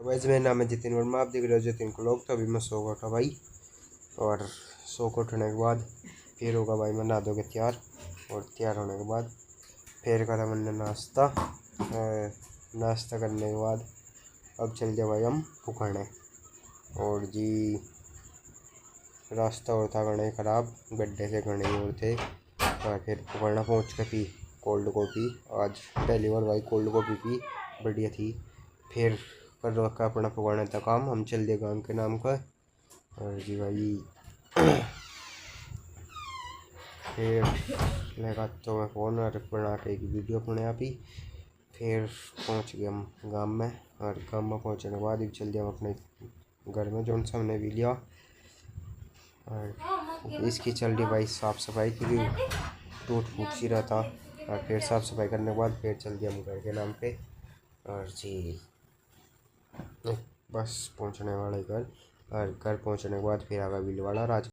वैसे मेरा नाम है जितिन वर्मा, आप देख रहे हो जितिन को लोग। तो अभी मैं सो का उठा भाई, और सो को उठने के बाद फिर होगा भाई मैं नहा धो के तैयार, और तैयार होने के बाद फिर करा मैंने नाश्ता। नाश्ता करने के बाद अब चल जाए भाई हम पुखरने। और जी रास्ता और था घने ख़राब, गड्ढे से घने और थे, और फिर पुखरना पहुँच के पी कोल्ड कॉफ़ी। आज पहली बार भाई कोल्ड कॉफ़ी पी, बढ़िया थी। फिर कर रखा अपना पुखरने का काम, हम चल दिए गाँव के नाम का। और जी भाई फिर लगा तो मैं फ़ोन और बना के एक वीडियो अपने आप ही। फिर पहुंच गए हम गांव में, और गांव में पहुंचने के बाद ही चल दिया हम अपने घर में, जो उनसे हमने भी लिया। और इसकी चल रही भाई साफ़ सफाई, क्योंकि टूट फूट सी रहा था। और फिर साफ़ सफाई करने के बाद फिर चल दिया हम घर के नाम पे। और जी बस पहुंचने वाले घर, और घर पहुंचने के बाद फिर आ गया बिलवाड़ा राज।